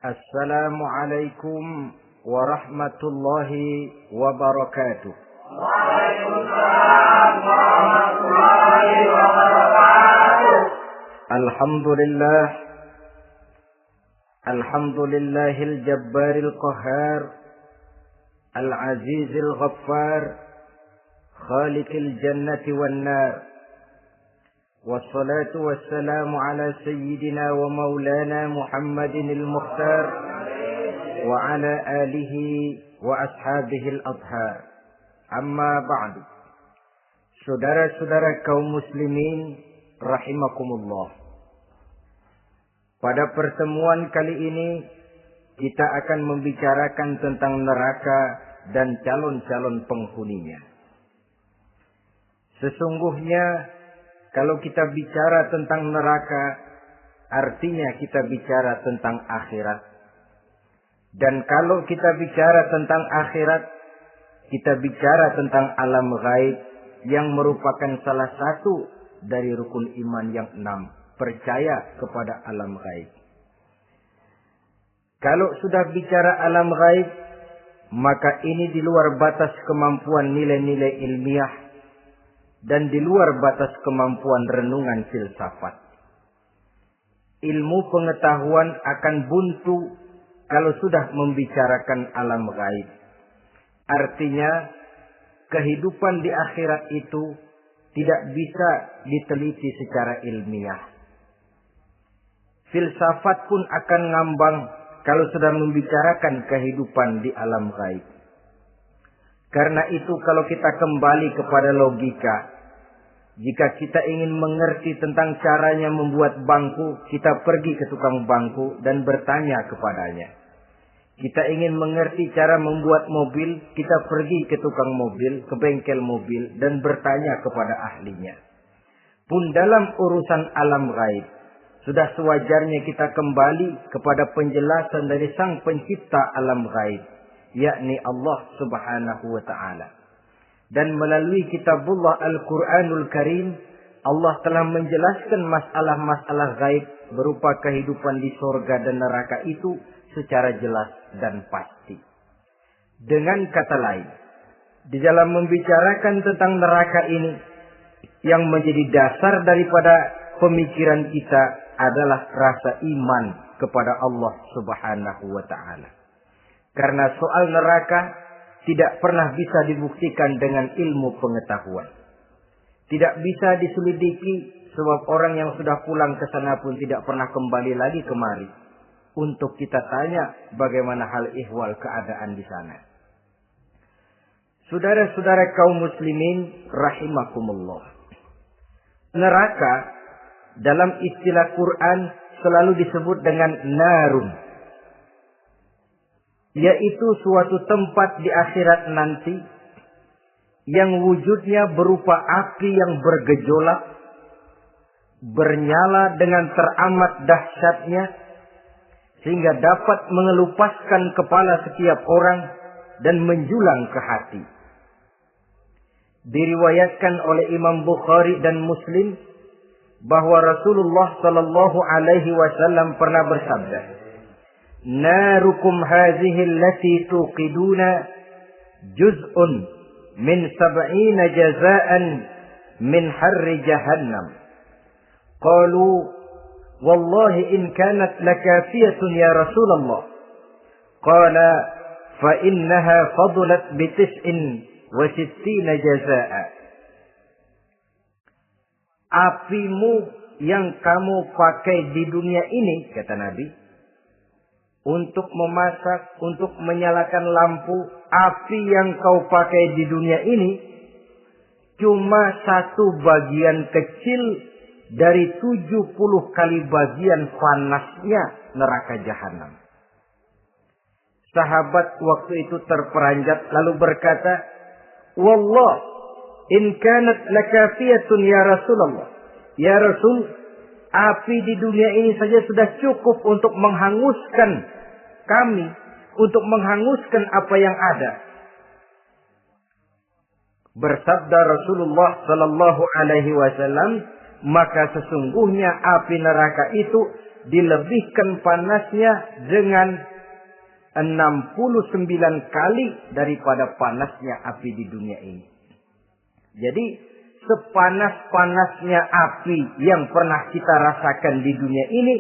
Assalamualaikum warahmatullahi wabarakatuh. Waalaikumsalam warahmatullahi wabarakatuh. Alhamdulillahil jabbaril qahhar, al-azizil ghaffar, khaliqil jannati wan nar. Wassalatu wassalamu ala sayyidina wa maulana Muhammadinil Mukhtar wa ala alihi wa ashabihil adhar. Amma ba'du. Saudara-saudara kaum muslimin rahimakumullah. Pada pertemuan kali ini kita akan membicarakan tentang neraka dan calon-calon penghuninya. Sesungguhnya kalau kita bicara tentang neraka, artinya kita bicara tentang akhirat. Dan kalau kita bicara tentang akhirat, kita bicara tentang alam gaib yang merupakan salah satu dari rukun iman yang 6, percaya kepada alam gaib. Kalau sudah bicara alam gaib, maka ini di luar batas kemampuan nilai-nilai ilmiah dan di luar batas kemampuan renungan filsafat. Ilmu pengetahuan akan buntu kalau sudah membicarakan alam gaib. Artinya, kehidupan di akhirat itu tidak bisa diteliti secara ilmiah. Filsafat pun akan ngambang kalau sudah membicarakan kehidupan di alam gaib. Karena itu kalau kita kembali kepada logika, jika kita ingin mengerti tentang caranya membuat bangku, kita pergi ke tukang bangku dan bertanya kepadanya. Kita ingin mengerti cara membuat mobil, kita pergi ke tukang mobil, ke bengkel mobil dan bertanya kepada ahlinya. Pun dalam urusan alam gaib, sudah sewajarnya kita kembali kepada penjelasan dari Sang Pencipta alam gaib, yakni Allah Subhanahu wa Ta'ala. Dan melalui kitabullah Al-Quranul Karim, Allah telah menjelaskan masalah-masalah gaib berupa kehidupan di surga dan neraka itu secara jelas dan pasti. Dengan kata lain, di dalam membicarakan tentang neraka ini, yang menjadi dasar daripada pemikiran kita adalah rasa iman kepada Allah Subhanahu wa Ta'ala. Karena soal neraka tidak pernah bisa dibuktikan dengan ilmu pengetahuan. Tidak bisa diselidiki sebab orang yang sudah pulang ke sana pun tidak pernah kembali lagi kemari untuk kita tanya bagaimana hal ihwal keadaan di sana. Saudara-saudara kaum muslimin rahimakumullah. Neraka dalam istilah Quran selalu disebut dengan narun, yaitu suatu tempat di akhirat nanti yang wujudnya berupa api yang bergejolak, bernyala dengan teramat dahsyatnya, sehingga dapat mengelupaskan kepala setiap orang dan menjulang ke hati. Diriwayatkan oleh Imam Bukhari dan Muslim bahwa Rasulullah sallallahu alaihi wasallam pernah bersabda, "Narukum hadhihi allati tuqiduna juz'un min 70 jazaan min harri jahannam." Qalu, "Wallahi in kanat lakafiyatun ya Rasulullah." Qala, "Fa innaha fadlat bi 69 jazaa." Apimu yang kamu pakai di dunia ini, kata Nabi, untuk memasak, untuk menyalakan lampu, api yang kau pakai di dunia ini cuma satu bagian kecil dari 70 kali bagian panasnya neraka jahanam. Sahabat waktu itu terperanjat lalu berkata, "Wallah, in kanat lakafiyatun ya Rasulullah." Ya Rasul, api di dunia ini saja sudah cukup untuk menghanguskan kami, untuk menghanguskan apa yang ada. Bersabda Rasulullah sallallahu alaihi wasallam, maka sesungguhnya api neraka itu dilebihkan panasnya dengan 69 kali daripada panasnya api di dunia ini. Jadi sepanas-panasnya api yang pernah kita rasakan di dunia ini,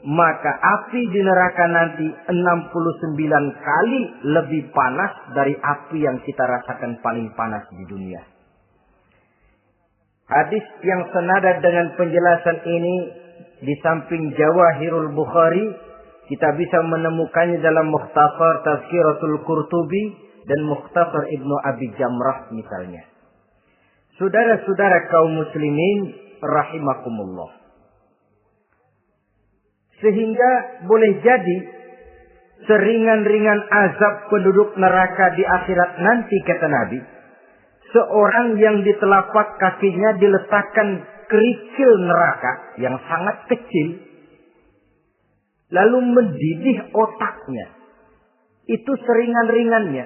maka api di neraka nanti 69 kali lebih panas dari api yang kita rasakan paling panas di dunia. Hadis yang senada dengan penjelasan ini di samping Jawahirul Bukhari, kita bisa menemukannya dalam Mukhtasar Tazkiratul Qurtubi dan Mukhtasar Ibnu Abi Jamrah misalnya. Saudara-saudara kaum muslimin rahimakumullah. Sehingga boleh jadi seringan-ringan azab penduduk neraka di akhirat nanti, kata Nabi, seorang yang di telapak kakinya diletakkan kerikil neraka yang sangat kecil, lalu mendidih otaknya. Itu seringan-ringannya.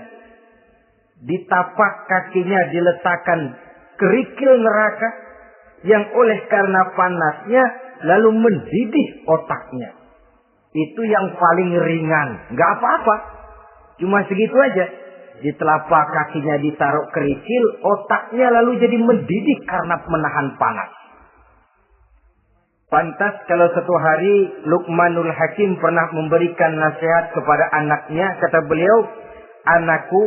Di tapak kakinya diletakkan kerikil neraka yang oleh karena panasnya lalu mendidih otaknya. Itu yang paling ringan. Nggak apa-apa. Cuma segitu aja. Di telapak kakinya ditaruh kerikil, otaknya lalu jadi mendidih karena menahan panas. Pantas kalau suatu hari Luqmanul Hakim pernah memberikan nasihat kepada anaknya. Kata beliau, anakku,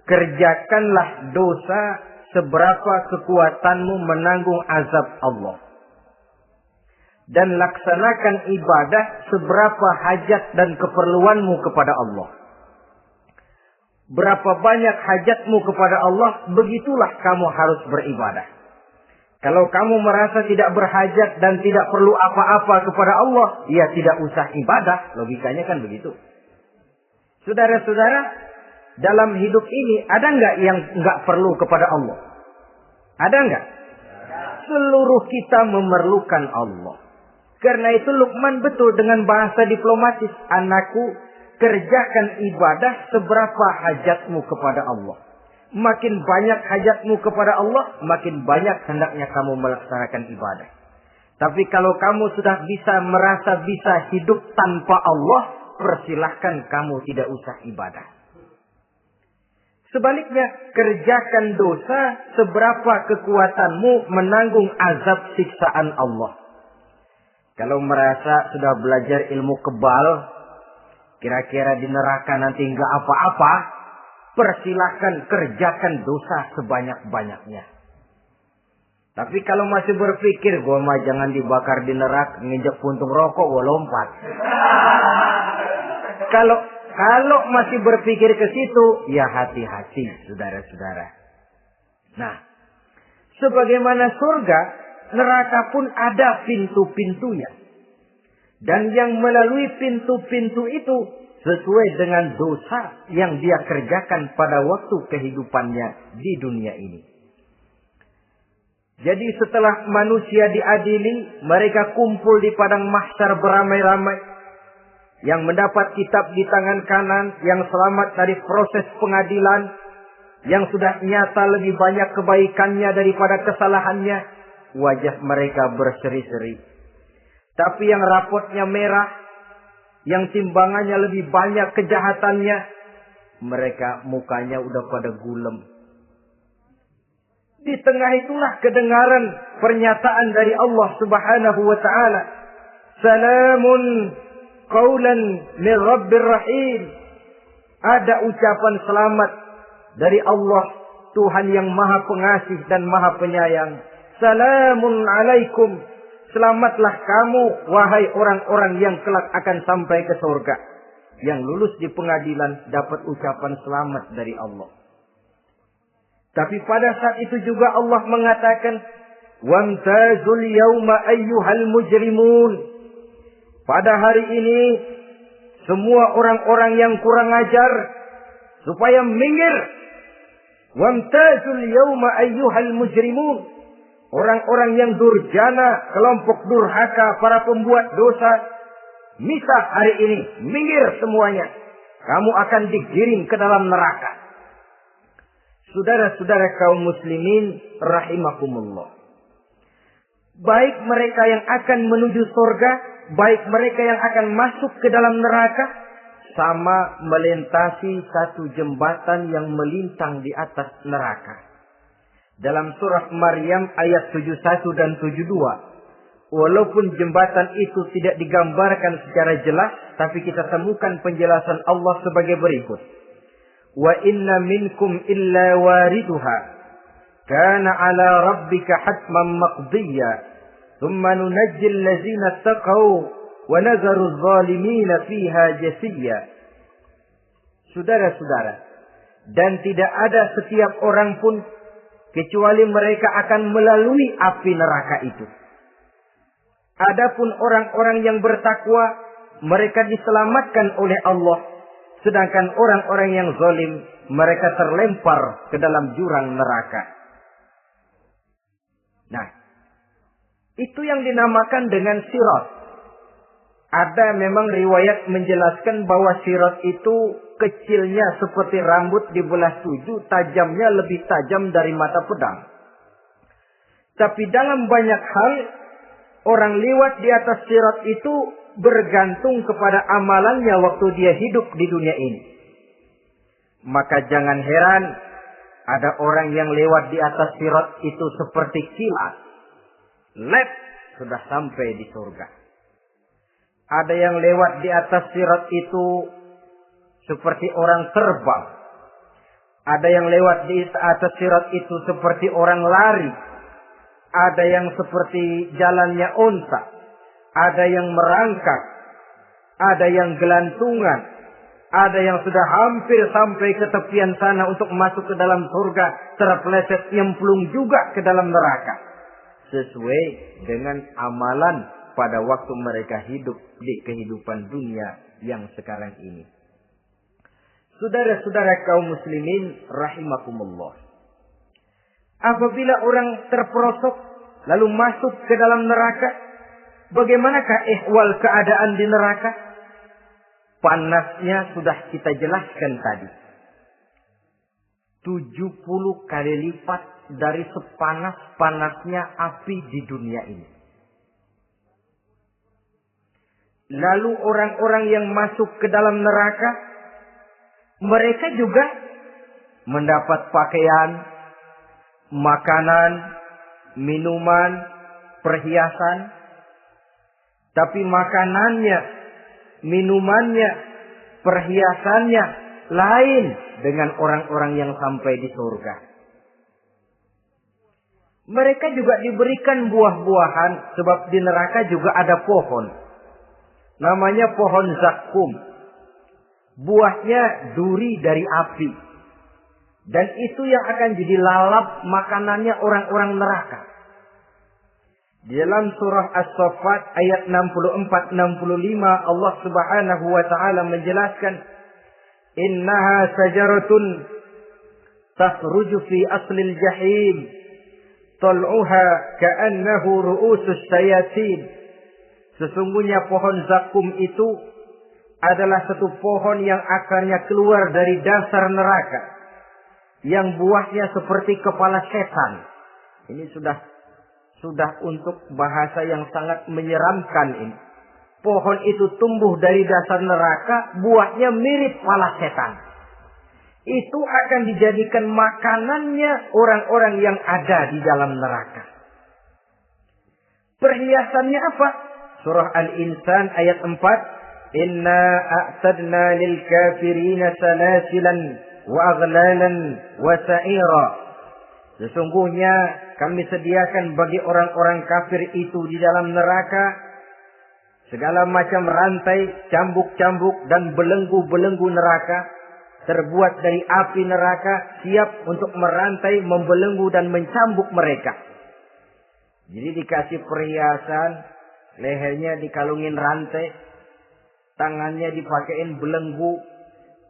kerjakanlah dosa seberapa kekuatanmu menanggung azab Allah. Dan laksanakan ibadah seberapa hajat dan keperluanmu kepada Allah. Berapa banyak hajatmu kepada Allah, begitulah kamu harus beribadah. Kalau kamu merasa tidak berhajat dan tidak perlu apa-apa kepada Allah, ya tidak usah ibadah. Logikanya kan begitu. Saudara-saudara, dalam hidup ini ada nggak yang nggak perlu kepada Allah? Ada nggak? Seluruh kita memerlukan Allah. Karena itu Luqman betul dengan bahasa diplomatis. Anakku, kerjakan ibadah seberapa hajatmu kepada Allah. Makin banyak hajatmu kepada Allah, makin banyak hendaknya kamu melaksanakan ibadah. Tapi kalau kamu sudah merasa bisa hidup tanpa Allah, persilahkan kamu tidak usah ibadah. Sebaliknya, kerjakan dosa seberapa kekuatanmu menanggung azab siksaan Allah. Kalau merasa sudah belajar ilmu kebal, kira-kira di neraka nanti nggak apa-apa, persilahkan kerjakan dosa sebanyak-banyaknya. Tapi kalau masih berpikir, gua mah jangan dibakar di neraka, nginjek puntung rokok, gua lompat. Kalau masih berpikir ke situ, ya hati-hati, saudara-saudara. Nah, sebagaimana surga, neraka pun ada pintu-pintunya. Dan yang melalui pintu-pintu itu sesuai dengan dosa yang dia kerjakan pada waktu kehidupannya di dunia ini. Jadi setelah manusia diadili, mereka kumpul di padang mahsyar beramai-ramai. Yang mendapat kitab di tangan kanan, yang selamat dari proses pengadilan, yang sudah nyata lebih banyak kebaikannya daripada kesalahannya, wajah mereka berseri-seri. Tapi yang rapotnya merah, yang timbangannya lebih banyak kejahatannya, mereka mukanya udah pada gulem. Di tengah itulah kedengaran pernyataan dari Allah Subhanahu wa taala. Salamun qaulan min Rabbir Rahim. Ada ucapan selamat dari Allah, Tuhan yang Maha Pengasih dan Maha Penyayang. Salamun alaikum. Selamatlah kamu, wahai orang-orang yang kelak akan sampai ke surga. Yang lulus di pengadilan dapat ucapan selamat dari Allah. Tapi pada saat itu juga Allah mengatakan, wamtazul yawma ayyuhal mujrimun. Pada hari ini, semua orang-orang yang kurang ajar, supaya minggir. Wamtazul yawma ayyuhal mujrimun. Orang-orang yang durjana, kelompok durhaka, para pembuat dosa, misah hari ini, minggir semuanya. Kamu akan digiring ke dalam neraka. Saudara-saudara kaum muslimin rahimakumullah. baik mereka yang akan menuju surga, baik mereka yang akan masuk ke dalam neraka, sama melintasi satu jembatan yang melintang di atas neraka. Dalam surah Maryam ayat 71 dan 72. Walaupun jembatan itu tidak digambarkan secara jelas, tapi kita temukan penjelasan Allah sebagai berikut. Wa inna minkum illa wariduha. Kana ala rabbika hatman maqdiyya. Thumma nunajjil lazina taqaw. Wa nazaru zalimina fiha jasiyya. Saudara-saudara, dan tidak ada setiap orang pun kecuali mereka akan melalui api neraka itu. Adapun orang-orang yang bertakwa, mereka diselamatkan oleh Allah. Sedangkan orang-orang yang zalim, mereka terlempar ke dalam jurang neraka. Nah, itu yang dinamakan dengan sirat. Ada memang riwayat menjelaskan bahwa sirat itu kecilnya seperti rambut dibelah 7, tajamnya lebih tajam dari mata pedang. Tapi dalam banyak hal, orang lewat di atas sirat itu bergantung kepada amalannya waktu dia hidup di dunia ini. Maka jangan heran ada orang yang lewat di atas sirat itu seperti kilat. Lep, sudah sampai di surga. Ada yang lewat di atas sirat itu seperti orang terbang. Ada yang lewat di atas sirat itu seperti orang lari. Ada yang seperti jalannya unta. Ada yang merangkak. Ada yang gelantungan. Ada yang sudah hampir sampai ke tepian sana untuk masuk ke dalam surga. Terpeleset nyemplung juga ke dalam neraka. Sesuai dengan amalan pada waktu mereka hidup di kehidupan dunia yang sekarang ini. Saudara-saudara kaum muslimin rahimakumullah. Apabila orang terperosok lalu masuk ke dalam neraka, bagaimanakah ihwal keadaan di neraka? Panasnya sudah kita jelaskan tadi. 70 kali lipat dari sepanas-panasnya api di dunia ini. Lalu orang-orang yang masuk ke dalam neraka, mereka juga mendapat pakaian, makanan, minuman, perhiasan. Tapi makanannya, minumannya, perhiasannya lain dengan orang-orang yang sampai di surga. Mereka juga diberikan buah-buahan, sebab di neraka juga ada pohon. Namanya pohon zakum. Buahnya duri dari api. Dan itu yang akan jadi lalap makanannya orang-orang neraka. Di dalam surah As-Saffat ayat 64-65 Allah Subhanahu wa taala menjelaskan, "Innaha sajaratun takhruju fi aslil jahim, tal'uha ka'annahu ru'usus sayatin." Sesungguhnya pohon zakum itu adalah satu pohon yang akarnya keluar dari dasar neraka, yang buahnya seperti kepala setan. Ini sudah untuk bahasa yang sangat menyeramkan ini. Pohon itu tumbuh dari dasar neraka, buahnya mirip kepala setan. Itu akan dijadikan makanannya orang-orang yang ada di dalam neraka. Perhiasannya apa? Surah Al-Insan ayat 4. Inna a'tadna lil kafirina salasilan wa aghlalan wa sa'ira. Sesungguhnya kami sediakan bagi orang-orang kafir itu di dalam neraka segala macam rantai, cambuk-cambuk dan belenggu-belenggu neraka, terbuat dari api neraka, siap untuk merantai, membelenggu dan mencambuk mereka. Jadi dikasih perhiasan, lehernya dikalungin rantai, tangannya dipakein belenggu,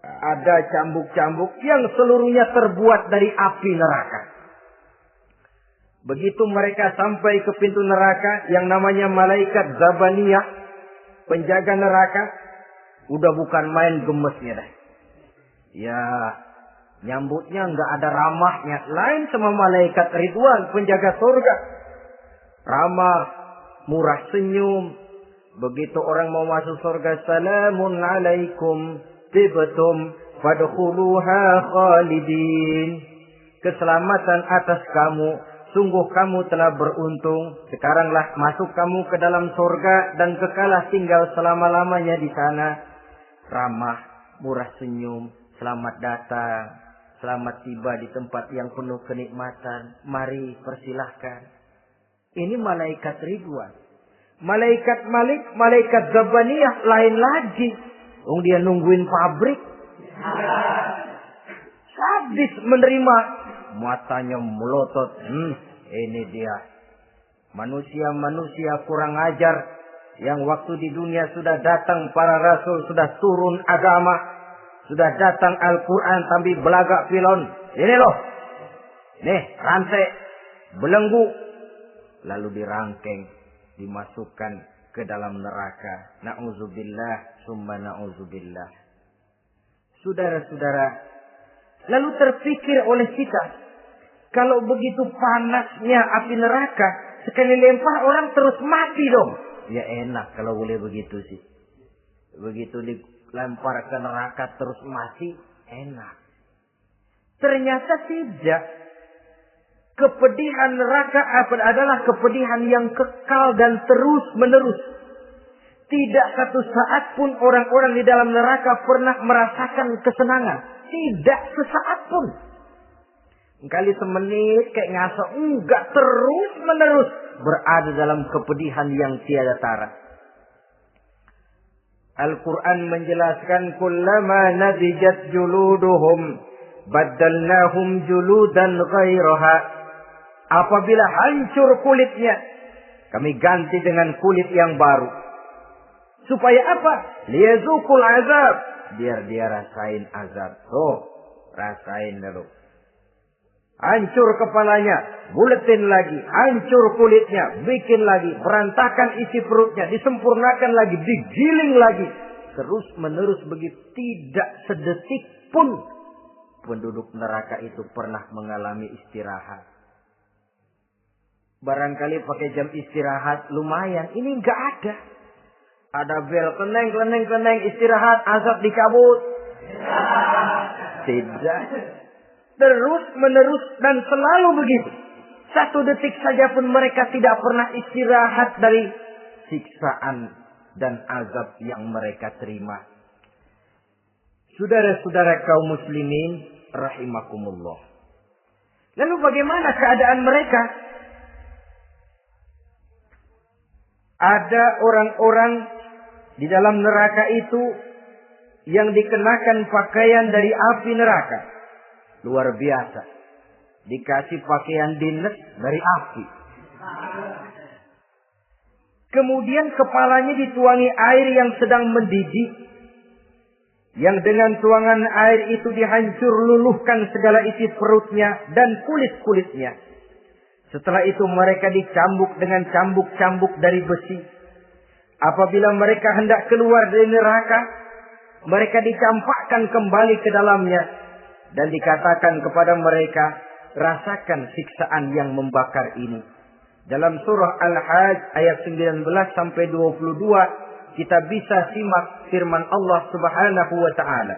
ada cambuk-cambuk yang seluruhnya terbuat dari api neraka. Begitu mereka sampai ke pintu neraka yang namanya malaikat Zabaniyah, penjaga neraka, udah bukan main gemesnya dah. Ya, nyambutnya nggak ada ramahnya, lain sama malaikat Ridwan, penjaga surga. ramah, murah senyum. Begitu orang mau masuk surga, salamun alaikum tibtum fadkhuluha khalidin. Keselamatan atas kamu, sungguh kamu telah beruntung. Sekaranglah masuk kamu ke dalam surga dan kekalah tinggal selama-lamanya di sana. Ramah, murah senyum, selamat datang, selamat tiba di tempat yang penuh kenikmatan. Mari persilahkan. Ini malaikat Ridwan. Malaikat Malik, malaikat Zabaniyah lain lagi. Dia nungguin pabrik. Sadis menerima. Matanya melotot. Ini dia. Manusia-manusia kurang ajar. Yang waktu di dunia sudah datang para rasul. Sudah turun agama. Sudah datang Al-Quran tapi belagak pilon. Ini loh. Nih rantai. Belenggu. Lalu dirangkeng. Dimasukkan ke dalam neraka. Na'udzubillah summa na'udzubillah. Saudara-saudara, lalu terpikir oleh kita, kalau begitu panasnya api neraka, sekali lempar orang terus mati dong. Ya enak kalau boleh begitu sih. Begitu dilempar ke neraka terus mati, enak. Ternyata tidak. Kepedihan neraka adalah kepedihan yang kekal dan terus menerus. Tidak satu saat pun orang-orang di dalam neraka pernah merasakan kesenangan. Tidak sesaat pun. Kali semenit kayak ngaso. Enggak, terus menerus berada dalam kepedihan yang tiada tara. Al-Quran menjelaskan kullama nadijat juluduhum baddalnahum juludan ghairaha. Apabila hancur kulitnya, kami ganti dengan kulit yang baru. Supaya apa? Liyazukul azab. Biar dia rasain azab. Rasain dulu. Hancur kepalanya, buletin lagi. Hancur kulitnya, bikin lagi. Berantakan isi perutnya, disempurnakan lagi, digiling lagi. Terus menerus begitu. Tidak sedetik pun penduduk neraka itu pernah mengalami istirahat. Barangkali pakai jam istirahat lumayan. Ini enggak ada. Ada bel keneng istirahat, azab dicabut. Tidak. Terus menerus dan selalu begitu. Satu detik saja pun mereka tidak pernah istirahat dari siksaan dan azab yang mereka terima. Saudara-saudara kaum muslimin rahimakumullah. Lalu bagaimana keadaan mereka? Ada orang-orang di dalam neraka itu yang dikenakan pakaian dari api neraka. Luar biasa. Dikasih pakaian dinas dari api. Kemudian kepalanya dituangi air yang sedang mendidih. Yang dengan tuangan air itu dihancur luluhkan segala isi perutnya dan kulit-kulitnya. Setelah itu mereka dicambuk dengan cambuk-cambuk dari besi. Apabila mereka hendak keluar dari neraka, mereka dicampakkan kembali ke dalamnya. Dan dikatakan kepada mereka, rasakan siksaan yang membakar ini. Dalam surah Al-Hajj ayat 19 sampai 22, kita bisa simak firman Allah Subhanahu wa taala.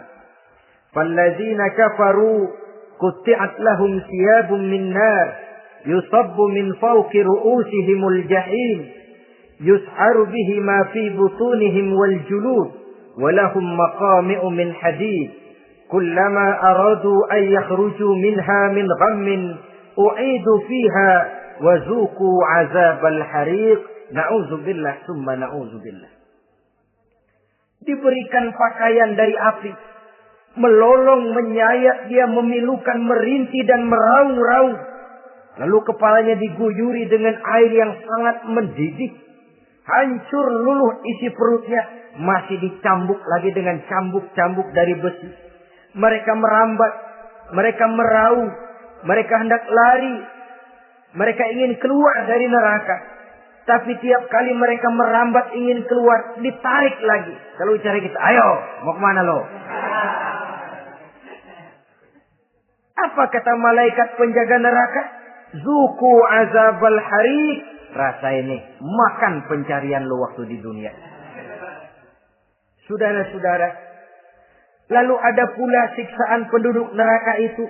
Fallazina kafaru qutti'at lahum thiyabun min nar يصب من فوق رؤوسهم الجحيم يسحر به ما في بطونهم والجلود ولهم مقامع من حديد كلما أرادوا أن يخرجوا منها من غم أعيدوا فيها وذوقوا عذاب الحريق نعوذ بالله ثم نعوذ بالله. Diberikan pakaian dari api, melolong, menyayat dia, memilukan, merintih dan meraung-raung. Lalu kepalanya diguyuri dengan air yang sangat mendidih. Hancur luluh isi perutnya. Masih dicambuk lagi dengan cambuk-cambuk dari besi. Mereka merambat. Mereka meraung. Mereka hendak lari. Mereka ingin keluar dari neraka. Tapi tiap kali mereka merambat ingin keluar, ditarik lagi. Kalau cari kita, ayo, mau kemana lo? Apa kata malaikat penjaga neraka? Zuku azabal hariq. rasa ini. Makan pencarian lu waktu di dunia. Saudara-saudara, lalu ada pula siksaan penduduk neraka itu,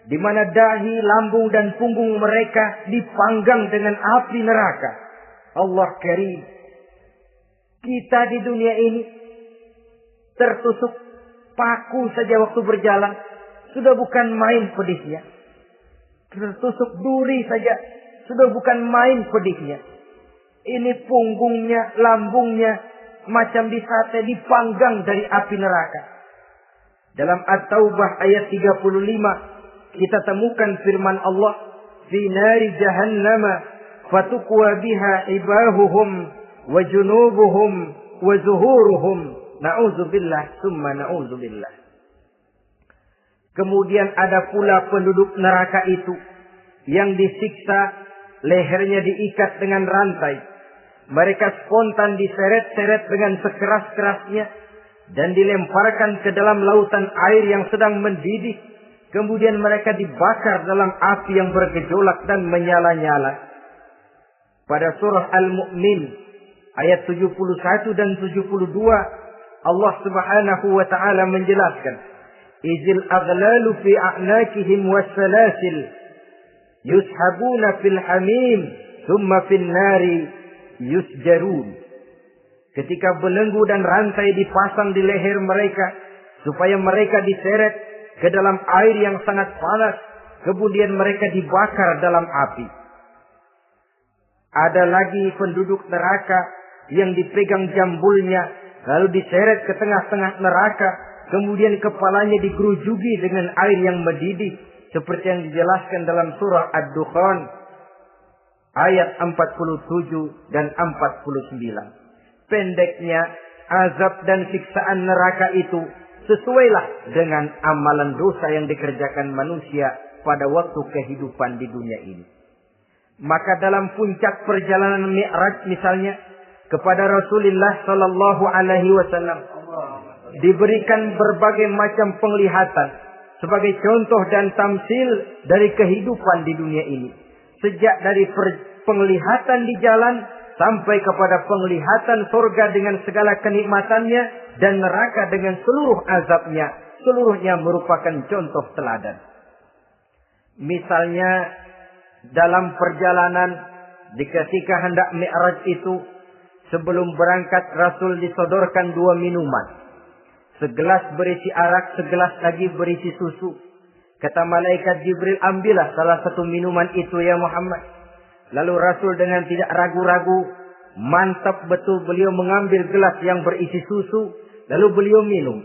di mana dahi, lambung, dan punggung mereka dipanggang dengan api neraka. Allah Karim. Kita di dunia ini tertusuk paku saja waktu berjalan, sudah bukan main pedihnya. Tertusuk duri saja, sudah bukan main pedihnya. Ini punggungnya, lambungnya, macam disate, dipanggang dari api neraka. Dalam At-Taubah ayat 35, kita temukan firman Allah, "Fi nari jahannam fatukwa biha ibahuhum wa junubuhum wa zuhuruhum." Na'udzubillah, summa na'udzubillah. Kemudian ada pula penduduk neraka itu yang disiksa, lehernya diikat dengan rantai. Mereka spontan diseret-seret dengan sekeras-kerasnya dan dilemparkan ke dalam lautan air yang sedang mendidih. Kemudian mereka dibakar dalam api yang bergejolak dan menyala-nyala. Pada surah Al-Mu'min ayat 71 dan 72, Allah Subhanahu wa taala menjelaskan, "Izil aghlalu fi a'nakihim wassalasil yushabuna fil hamim thumma fin nari yusjarun." Ketika belenggu dan rantai dipasang di leher mereka supaya mereka diseret ke dalam air yang sangat panas, kemudian mereka dibakar dalam api. Ada lagi penduduk neraka yang dipegang jambulnya lalu diseret ke tengah-tengah neraka, kemudian kepalanya digerujugi dengan air yang mendidih seperti yang dijelaskan dalam surah Ad-Dukhan ayat 47 dan 49. Pendeknya, azab dan siksaan neraka itu sesuailah dengan amalan dosa yang dikerjakan manusia pada waktu kehidupan di dunia ini. Maka dalam puncak perjalanan Mi'raj misalnya, kepada Rasulullah sallallahu alaihi wasallam diberikan berbagai macam penglihatan sebagai contoh dan tamsil dari kehidupan di dunia ini. Sejak dari penglihatan di jalan sampai kepada penglihatan surga dengan segala kenikmatannya dan neraka dengan seluruh azabnya. Seluruhnya merupakan contoh teladan. Misalnya dalam perjalanan ketika hendak Mi'raj itu, sebelum berangkat Rasul disodorkan 2 minuman. Segelas berisi arak, segelas lagi berisi susu. Kata malaikat Jibril, "Ambillah salah satu minuman itu ya Muhammad." Lalu Rasul dengan tidak ragu-ragu, mantap betul beliau mengambil gelas yang berisi susu. Lalu beliau minum.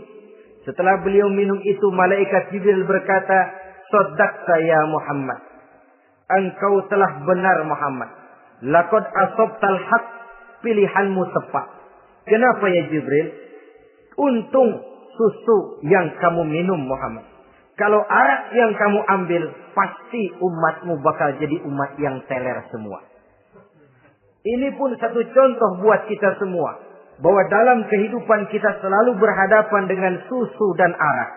Setelah beliau minum itu, malaikat Jibril berkata, "Shaddaqta ya Muhammad." Engkau telah benar Muhammad. Laqad asabtal haqq. Pilihanmu tepat. Kenapa ya Jibril? Untung susu yang kamu minum Muhammad. Kalau arak yang kamu ambil, pasti umatmu bakal jadi umat yang teler semua. Ini pun satu contoh buat kita semua, bahwa dalam kehidupan kita selalu berhadapan dengan susu dan arak,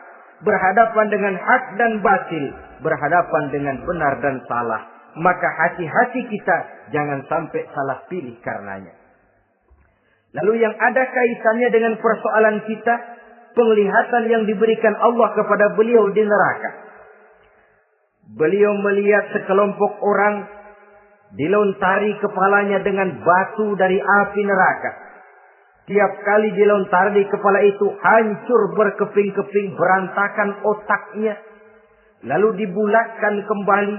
berhadapan dengan hak dan batil, berhadapan dengan benar dan salah. Maka hati-hati kita jangan sampai salah pilih karenanya. Lalu yang ada kaitannya dengan persoalan kita, penglihatan yang diberikan Allah kepada beliau di neraka. Beliau melihat sekelompok orang dilontari kepalanya dengan batu dari api neraka. Tiap kali dilontari kepala itu hancur berkeping-keping, berantakan otaknya. Lalu dibulatkan kembali.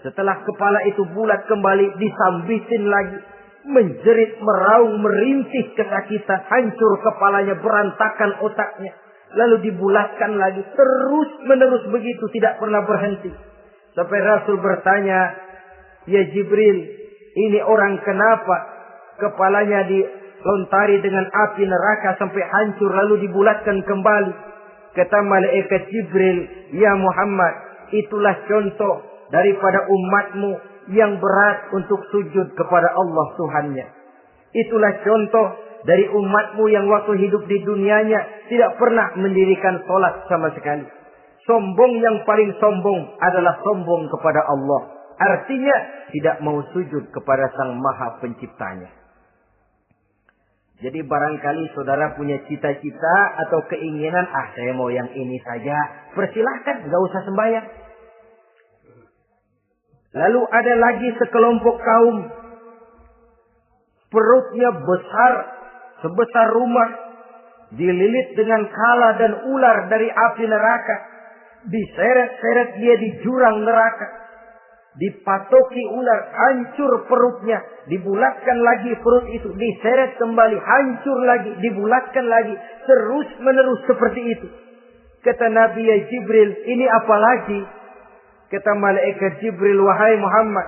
Setelah kepala itu bulat kembali, disambitin lagi. Menjerit, meraung, merintih kesakitan, hancur kepalanya, berantakan otaknya. Lalu dibulatkan lagi, terus menerus begitu, tidak pernah berhenti. Sampai Rasul bertanya, "Ya Jibril, ini orang kenapa kepalanya dilontari dengan api neraka sampai hancur lalu dibulatkan kembali?" Kata malaikat Jibril, "Ya Muhammad, itulah contoh daripada umatmu yang berat untuk sujud kepada Allah Tuhannya. Itulah contoh dari umatmu yang waktu hidup di dunianya tidak pernah mendirikan sholat sama sekali. Sombong yang paling sombong adalah sombong kepada Allah. Artinya tidak mau sujud kepada Sang Maha Penciptanya. Jadi barangkali saudara punya cita-cita atau keinginan, saya mau yang ini saja. Persilahkan, gak usah sembahyang. Lalu ada lagi sekelompok kaum. Perutnya besar, sebesar rumah. Dililit dengan kala dan ular dari api neraka. Diseret-seret dia di jurang neraka. Dipatoki ular, hancur perutnya. Dibulatkan lagi perut itu. Diseret kembali, hancur lagi. Dibulatkan lagi. Terus menerus seperti itu. Kata Nabi Jibril, ini apa lagi? Kata malaikat Jibril, wahai Muhammad,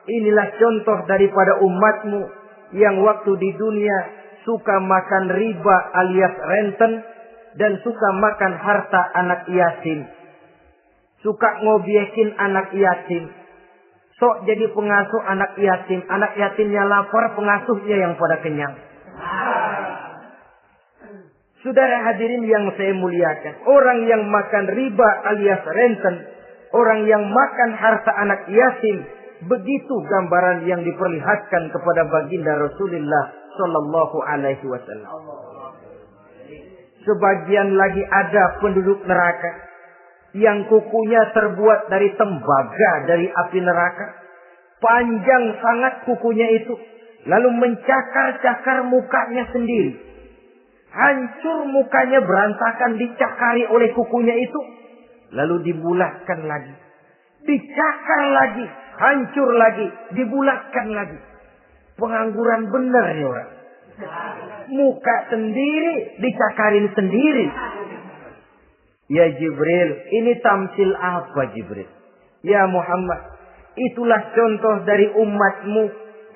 inilah contoh daripada umatmu yang waktu di dunia suka makan riba alias renten dan suka makan harta anak yatim. Suka ngobyekin anak yatim. Sok jadi pengasuh anak yatim. Anak yatimnya lapar, pengasuhnya yang pada kenyang. Saudara hadirin yang saya muliakan. Orang yang makan riba alias renten. Orang yang makan harta anak yatim. Begitu gambaran yang diperlihatkan kepada baginda Rasulullah Sallallahu Alaihi Wasallam. Sebagian lagi ada penduduk neraka. Yang kukunya terbuat dari tembaga dari api neraka. Panjang sangat kukunya itu. Lalu mencakar-cakar mukanya sendiri. Hancur mukanya berantakan dicakari oleh kukunya itu. Lalu dibulatkan lagi. Dicakar lagi. Hancur lagi. Dibulatkan lagi. Pengangguran benar ya orang. Muka sendiri dicakarin sendiri. Ya Jibril, ini tamsil apa Jibril? Ya Muhammad, itulah contoh dari umatmu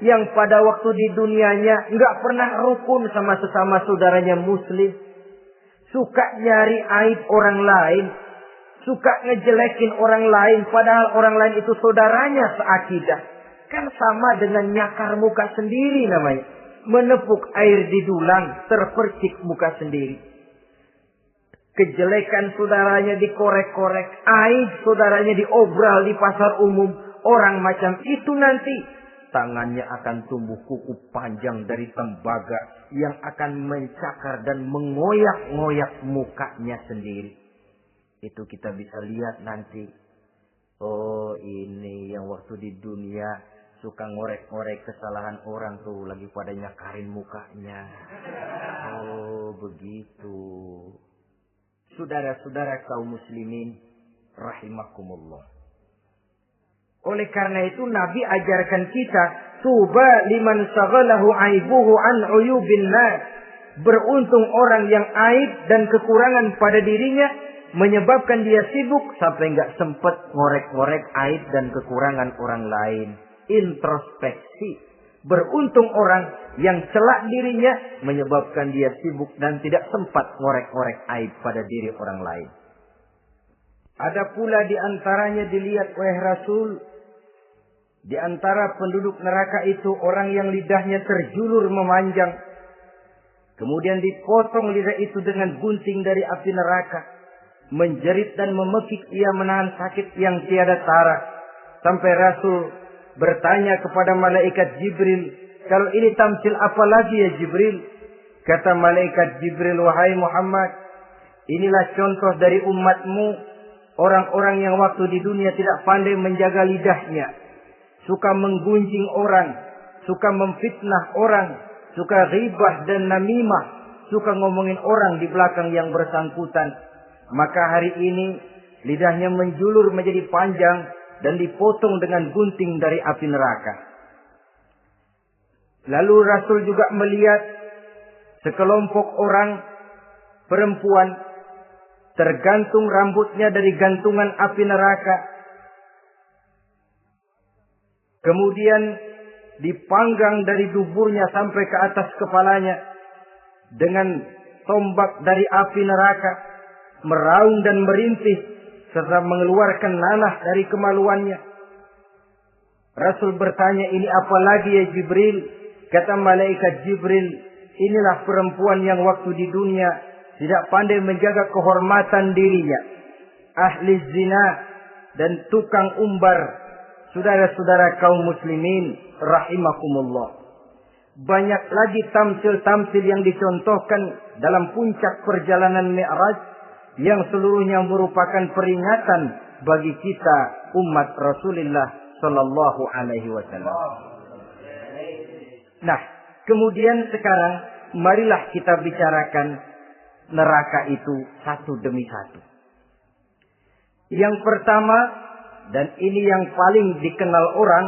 yang pada waktu di dunianya enggak pernah rukun sama sesama saudaranya muslim. Suka nyari aib orang lain. Suka ngejelekin orang lain. Padahal orang lain itu saudaranya seakidah. Kan sama dengan nyakar muka sendiri namanya. Menepuk air di dulang, terpercik muka sendiri. Kejelekan saudaranya dikorek-korek. Aib saudaranya diobral di pasar umum. Orang macam itu nanti. Tangannya akan tumbuh kuku panjang dari tembaga. Yang akan mencakar dan mengoyak-ngoyak mukanya sendiri. Itu kita bisa lihat nanti. Oh ini yang waktu di dunia suka ngorek-ngorek kesalahan orang tuh. Lagi pada nyakarin mukanya. Oh begitu. Saudara-saudara kaum muslimin rahimakumullah. Oleh karena itu Nabi ajarkan kita, tuba liman saghalahu aibuhu an uyubin nas. Beruntung orang yang aib dan kekurangan pada dirinya menyebabkan dia sibuk sampai enggak sempat ngorek-ngorek aib dan kekurangan orang lain. Introspeksi. Beruntung orang yang celak dirinya menyebabkan dia sibuk dan tidak sempat ngorek-ngorek aib pada diri orang lain. Ada pula di antaranya dilihat oleh Rasul. Di antara penduduk neraka itu orang yang lidahnya terjulur memanjang. Kemudian dipotong lidah itu dengan gunting dari api neraka. Menjerit dan memekik ia menahan sakit yang tiada tara. Sampai Rasul bertanya kepada malaikat Jibril, kalau ini tamsil apa lagi ya Jibril? Kata malaikat Jibril, wahai Muhammad, inilah contoh dari umatmu, orang-orang yang waktu di dunia tidak pandai menjaga lidahnya, suka menggunjing orang, suka memfitnah orang, suka ghibah dan namimah, suka ngomongin orang di belakang yang bersangkutan. Maka hari ini lidahnya menjulur menjadi panjang dan dipotong dengan gunting dari api neraka. Lalu Rasul juga melihat sekelompok orang perempuan tergantung rambutnya dari gantungan api neraka. Kemudian dipanggang dari duburnya sampai ke atas kepalanya dengan tombak dari api neraka, meraung dan merintih serta mengeluarkan nanah dari kemaluannya. Rasul bertanya, ini apa lagi ya Jibril? Kata malaikat Jibril, inilah perempuan yang waktu di dunia tidak pandai menjaga kehormatan dirinya. Ahli zina dan tukang umbar. Saudara-saudara kaum muslimin rahimakumullah. Banyak lagi tamsil-tamsil yang dicontohkan dalam puncak perjalanan Mi'raj yang seluruhnya merupakan peringatan bagi kita umat Rasulullah sallallahu alaihi wasallam. Nah, kemudian sekarang marilah kita bicarakan neraka itu satu demi satu. Yang pertama, dan ini yang paling dikenal orang,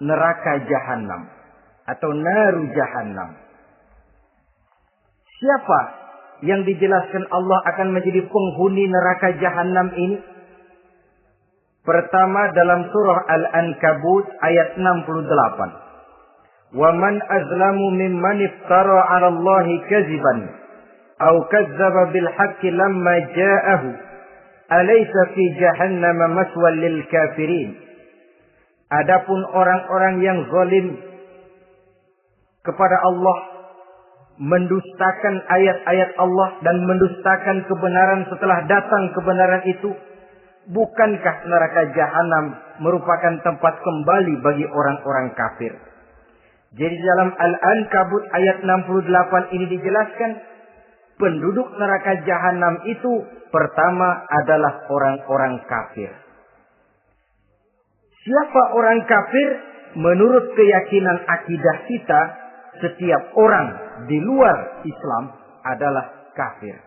neraka jahanam atau naru jahanam. Siapa yang dijelaskan Allah akan menjadi penghuni neraka jahanam ini? Pertama dalam surah Al-Ankabut ayat 68. Wa man azlamu mimman iftara 'ala Allahi kadziban aw kazzaba bil haqqi lamma ja'ahu alaysa fi jahannam maswal lil kafirin. Adapun orang-orang yang zalim kepada Allah, mendustakan ayat-ayat Allah dan mendustakan kebenaran setelah datang kebenaran itu, bukankah neraka jahanam merupakan tempat kembali bagi orang-orang kafir? Jadi dalam Al-Ankabut ayat 68 ini dijelaskan, penduduk neraka jahanam itu pertama adalah orang-orang kafir. Siapa orang kafir? Menurut keyakinan akidah kita, setiap orang di luar Islam adalah kafir.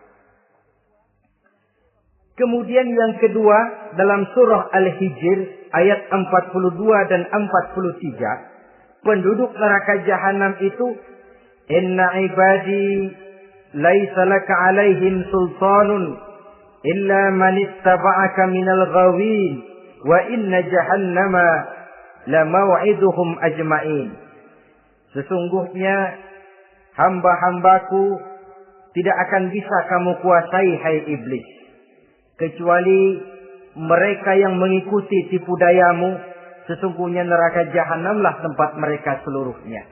Kemudian yang kedua dalam surah Al-Hijr ayat 42 dan 43, penduduk neraka jahanam itu, inna ibadi laisa laka alaihim sultanun illa man ittaba'aka minal ghawin wa inna jahannama la maw'iduhum ajma'in. Sesungguhnya hamba-hambaku tidak akan bisa kamu kuasai, hai iblis, kecuali mereka yang mengikuti tipu dayamu. Sesungguhnya neraka jahanamlah tempat mereka seluruhnya.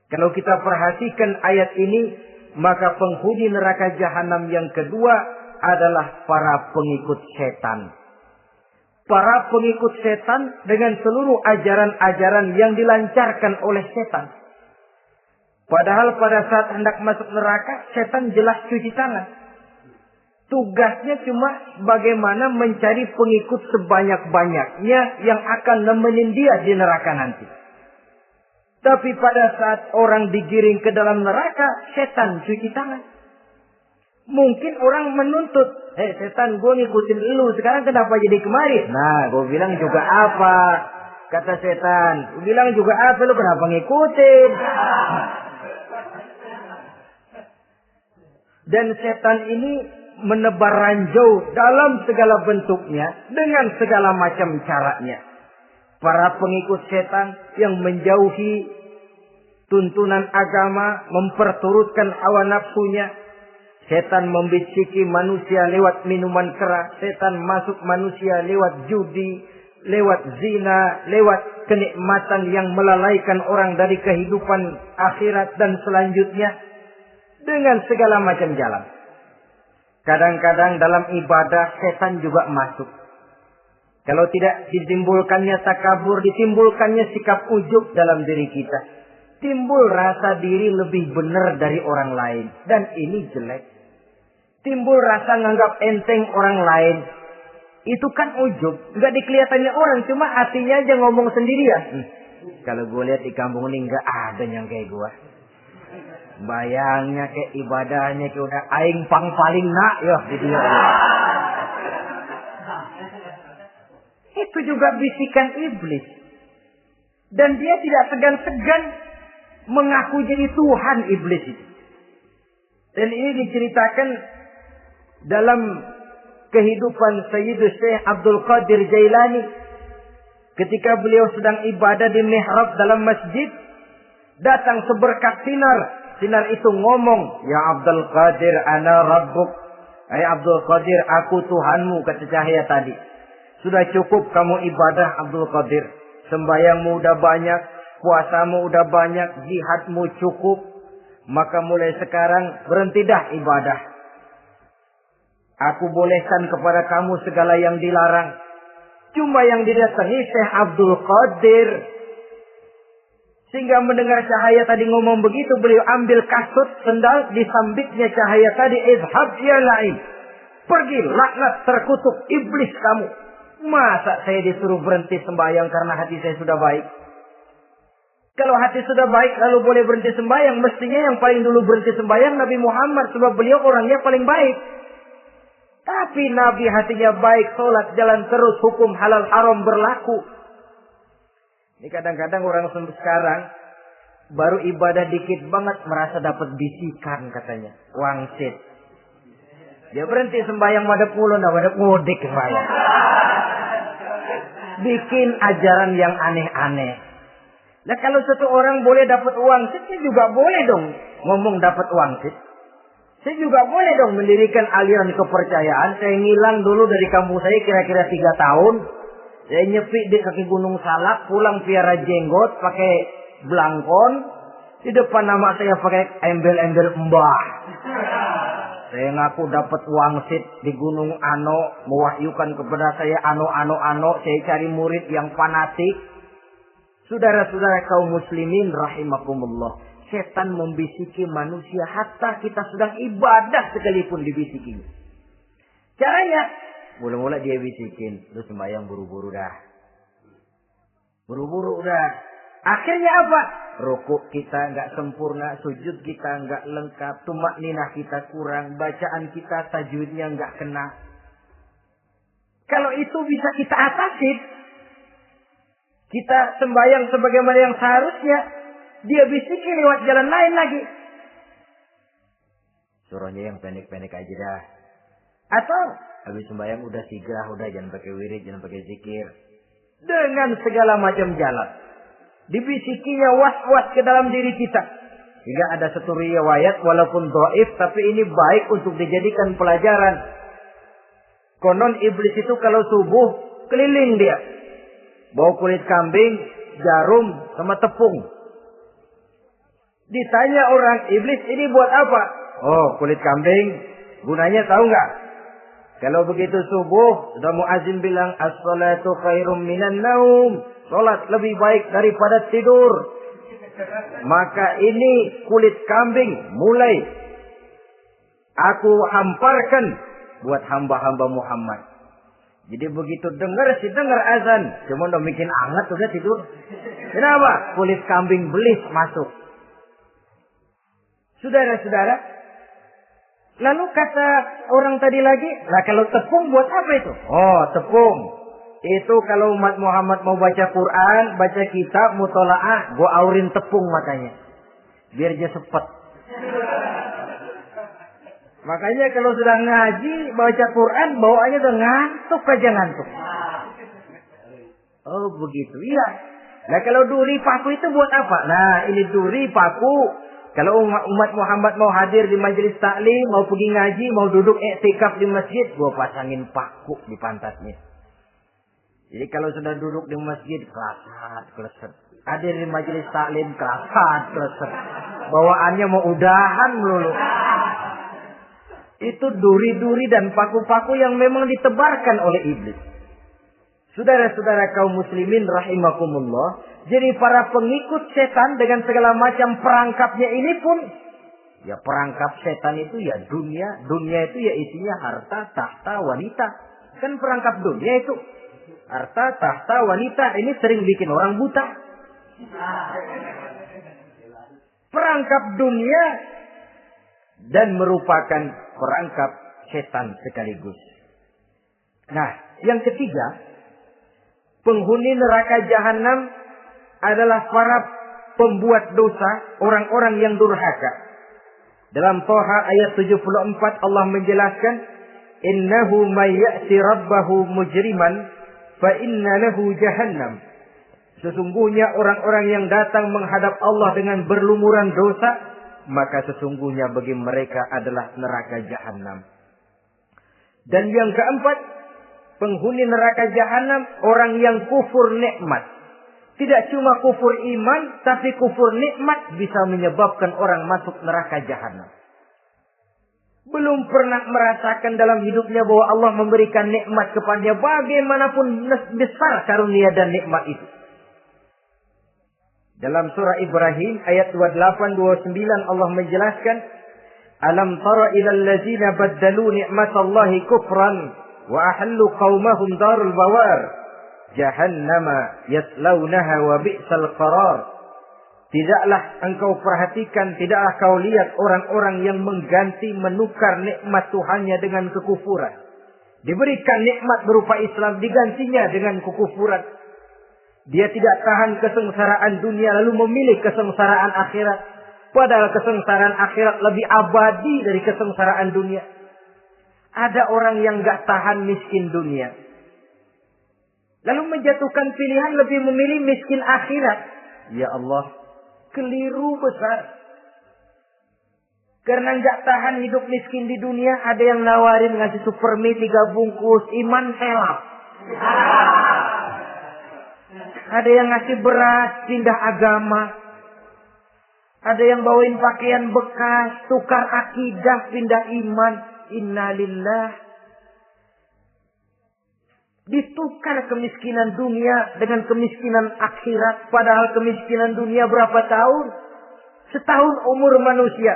Kalau kita perhatikan ayat ini, maka penghuni neraka jahanam yang kedua adalah para pengikut setan. Para pengikut setan dengan seluruh ajaran-ajaran yang dilancarkan oleh setan. Padahal pada saat hendak masuk neraka, setan jelas cuci tangan. Tugasnya cuma bagaimana mencari pengikut sebanyak-banyaknya yang akan nemenin dia di neraka nanti. Tapi pada saat orang digiring ke dalam neraka, setan cuci tangan. Mungkin orang menuntut, setan, gue ngikutin lu, sekarang kenapa jadi kemari? Nah, gue bilang juga apa? Kata setan, gue bilang juga apa, lu kenapa ngikutin? Dan setan ini menebar ranjau dalam segala bentuknya, dengan segala macam caranya. Para pengikut setan yang menjauhi tuntunan agama, memperturutkan hawa nafsunya. Setan membisiki manusia lewat minuman keras. Setan masuk manusia lewat judi, lewat zina, lewat kenikmatan yang melalaikan orang dari kehidupan akhirat dan selanjutnya. Dengan segala macam jalan. Kadang-kadang dalam ibadah setan juga masuk. Kalau tidak ditimbulkannya takabur, ditimbulkannya sikap ujub dalam diri kita. Timbul rasa diri lebih benar dari orang lain. Dan ini jelek. Timbul rasa nganggap enteng orang lain. Itu kan ujub. Nggak dikelihatannya orang. Cuma hatinya aja ngomong sendirian. Kalau gue lihat di kampung ini nggak ada yang kayak gue. Bayangnya kayak ibadahnya kayak udah aing pang paling nak ya di dia. Itu juga bisikan iblis. Dan dia tidak segan-segan mengaku jadi Tuhan iblis itu. Dan ini diceritakan dalam kehidupan Sayyidus Syekh Abdul Qadir Jailani. Ketika beliau sedang ibadah di mihrab dalam masjid, datang seberkas sinar. Sinar itu ngomong, ya Abdul Qadir ana rabbuk. Hai Abdul Qadir, aku Tuhanmu, kata cahaya tadi. Sudah cukup kamu ibadah Abdul Qadir. Sembayangmu udah banyak, puasamu udah banyak, jihadmu cukup. Maka mulai sekarang berhenti dah ibadah. Aku bolehkan kepada kamu segala yang dilarang. Cuma yang didatangi Syekh Abdul Qadir. Sehingga mendengar cahaya tadi ngomong begitu, beliau ambil kasut sendal, disambitnya cahaya tadi, izhab ya la'in. Pergi, laknat, terkutuk, iblis kamu. Masa saya disuruh berhenti sembahyang karena hati saya sudah baik? Kalau hati sudah baik lalu boleh berhenti sembahyang, mestinya yang paling dulu berhenti sembahyang Nabi Muhammad, sebab beliau orangnya paling baik. Tapi Nabi hatinya baik, sholat jalan terus, hukum halal haram berlaku. Ini kadang-kadang orang sekarang baru ibadah dikit banget merasa dapat bisikan katanya, wangsit. Dia berhenti sembahyang madep mulu, madep ngodik sembahyang. Bikin ajaran yang aneh-aneh. Nah kalau satu orang boleh dapat wangsit, saya juga boleh dong ngomong dapat wangsit. Saya juga boleh dong mendirikan aliran kepercayaan. Saya ngilang dulu dari kampung saya kira-kira 3 tahun. Saya nyepi di kaki Gunung Salak, pulang piara jenggot, pakai belangkon. Di depan nama saya pakai embel-embel mbah. Saya ngaku dapat wangsit di Gunung Ano, mewahyukan kepada saya ano. Saya cari murid yang fanatik. Saudara-saudara kaum muslimin rahimakumullah. Setan membisiki manusia hatta kita sedang ibadah sekalipun dibisikin. Caranya, mula-mula dia bisikin, lu sembahyang buru-buru dah. Buru-buru udah. Akhirnya apa? Rukuk kita nggak sempurna, sujud kita nggak lengkap, tumakninah kita kurang, bacaan kita tajwidnya nggak kena. Kalau itu bisa kita atasin, kita sembahyang sebagaimana yang seharusnya, dia bisiki lewat jalan lain lagi. Suruhnya yang pendek-pendek aja dah. Atau habis sembahyang udah sigrah, udah jangan pakai wirid, jangan pakai zikir. Dengan segala macam jalan. Dibisikinya was-was ke dalam diri kita. Hingga ada satu riwayat walaupun dhaif, tapi ini baik untuk dijadikan pelajaran. Konon iblis itu kalau subuh keliling dia. Bawa kulit kambing, jarum, sama tepung. Ditanya orang, iblis ini buat apa? Oh, kulit kambing. Gunanya tahu nggak? Kalau begitu subuh, sudah muazzin bilang, as-salatu khairum minan naum. Salat lebih baik daripada tidur. Maka ini kulit kambing mulai aku hamparkan buat hamba-hamba Muhammad. Jadi begitu dengar azan, cuma udah bikin anget udah tidur. Kenapa? Kulit kambing belis masuk. Saudara-saudara, lalu kata orang tadi lagi, lah kalau tepung buat apa itu? Oh, tepung. Itu kalau umat Muhammad mau baca Quran, baca kitab, mutola'ah, gua aurin tepung matanya. Biar dia sepet. Makanya kalau sudah ngaji, baca Quran, bawaannya udah ngantuk aja ngantuk. Oh begitu, iya. Nah kalau duri paku itu buat apa? Nah ini duri paku. Kalau umat Muhammad mau hadir di majelis taklim, mau pergi ngaji, mau duduk iktikaf di masjid, gua pasangin paku di pantatnya. Jadi kalau sudah duduk di masjid, keleset. Hadir di majelis taklim, keleset. Bawaannya mau udahan melulu. Itu duri-duri dan paku-paku yang memang ditebarkan oleh iblis. Saudara-saudara kaum muslimin rahimakumullah. Jadi para pengikut setan dengan segala macam perangkapnya ini pun. Ya perangkap setan itu ya dunia. Dunia itu ya isinya harta, tahta, wanita. Kan perangkap dunia itu. Harta, tahta, wanita. Ini sering bikin orang buta. Perangkap dunia. Dan merupakan perangkap setan sekaligus. Nah, yang ketiga, penghuni neraka jahanam adalah para pembuat dosa, orang-orang yang durhaka. Dalam Toha ayat 74 Allah menjelaskan, innahu may ya'ti rabbahu mujriman fa inna lahu jahannam. Sesungguhnya orang-orang yang datang menghadap Allah dengan berlumuran dosa, maka sesungguhnya bagi mereka adalah neraka jahanam. Dan yang keempat, penghuni neraka jahanam orang yang kufur nikmat. Tidak cuma kufur iman, tapi kufur nikmat bisa menyebabkan orang masuk neraka jahanam. belum pernah merasakan dalam hidupnya bahwa Allah memberikan nikmat kepadanya, bagaimanapun besar karunia dan nikmat itu. Dalam surah Ibrahim ayat 28-29 Allah menjelaskan, Alam tara ilal ladzina baddalu ni'matallahi kufran wa ahallu qaumahum darul bawar jahannama yaslaunaha wa bi'sal qarar. Tidaklah engkau perhatikan, tidaklah kau lihat orang-orang yang mengganti, menukar nikmat Tuhannya dengan kekufuran. Diberikan nikmat berupa Islam, digantinya dengan kekufuran. Dia tidak tahan kesengsaraan dunia lalu memilih kesengsaraan akhirat. Padahal kesengsaraan akhirat lebih abadi dari kesengsaraan dunia. Ada orang yang gak tahan miskin dunia, lalu menjatuhkan pilihan lebih memilih miskin akhirat. Ya Allah, keliru besar. Karena gak tahan hidup miskin di dunia, ada yang nawarin ngasih supermi 3 bungkus, iman helap. Ada yang ngasih beras, pindah agama. Ada yang bawain pakaian bekas, tukar akidah, pindah iman. Innalillah. Ditukar kemiskinan dunia dengan kemiskinan akhirat. Padahal kemiskinan dunia berapa tahun? Setahun umur manusia.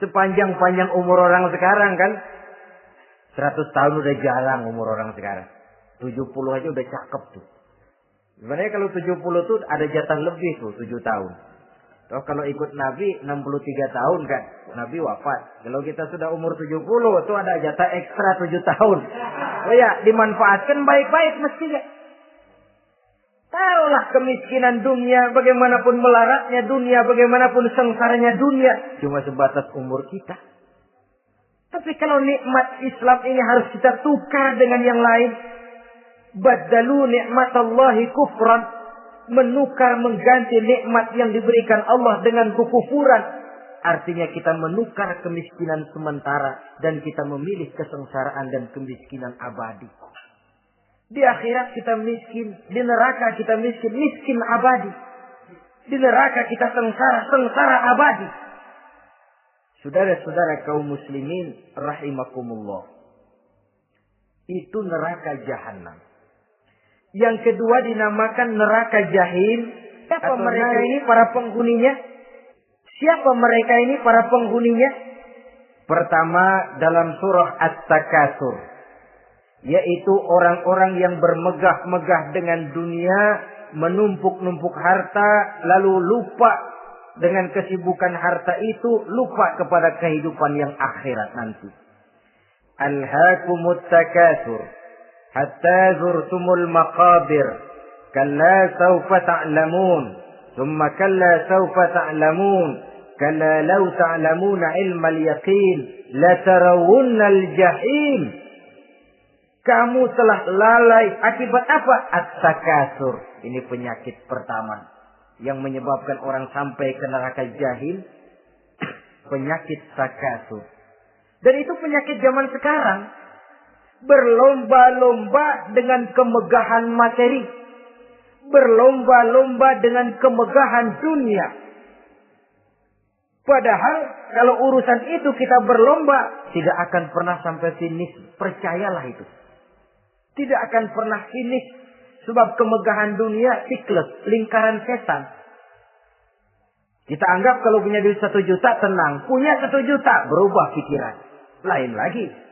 Sepanjang-panjang umur orang sekarang kan. 100 tahun udah jarang umur orang sekarang. 70 aja udah cakep tuh. Sebenarnya kalau 70 tuh ada jatah lebih tuh 7 tahun. Toh kalau ikut Nabi 63 tahun kan. Nabi wafat. Kalau kita sudah umur 70 tuh ada jatah ekstra 7 tahun. Oh ya, dimanfaatkan baik-baik mestinya. Taruhlah kemiskinan dunia, bagaimanapun melaratnya dunia, bagaimanapun sengsaranya dunia, cuma sebatas umur kita. Tapi kalau nikmat Islam ini harus kita tukar dengan yang lain. Baddalu ni'matallahi kufran. Menukar, mengganti nikmat yang diberikan Allah dengan kekufuran. Artinya kita menukar kemiskinan sementara dan kita memilih kesengsaraan dan kemiskinan abadi. Di akhirat kita miskin, di neraka kita miskin, miskin abadi. Di neraka kita sengsara, sengsara abadi. Saudara-saudara kaum muslimin rahimakumullah. Itu neraka jahanam. Yang kedua dinamakan neraka jahim. Siapa mereka ini para penghuninya? Siapa mereka ini para penghuninya? Pertama dalam surah At-Takatsur, yaitu orang-orang yang bermegah-megah dengan dunia, menumpuk-numpuk harta, lalu lupa dengan kesibukan harta itu, lupa kepada kehidupan yang akhirat nanti. Alhaakumut takatsur hatta zurtumul maqabir kalla sawfa ta'lamun thumma kalla sawfa ta'lamun kalla law ta'lamuna ilmal yaqin la tarawunnal jahim. Kamu telah lalai akibat apa? At-takatsur. Ini penyakit pertama yang menyebabkan orang sampai ke neraka jahil. Penyakit takatsur. Dan itu penyakit zaman sekarang. Berlomba-lomba dengan kemegahan materi. Berlomba-lomba dengan kemegahan dunia. Padahal kalau urusan itu kita berlomba, tidak akan pernah sampai finish. Percayalah itu. Tidak akan pernah finish. Sebab kemegahan dunia siklus, lingkaran setan. Kita anggap kalau punya duit 1 juta tenang. Punya 1 juta berubah pikiran. Lain lagi.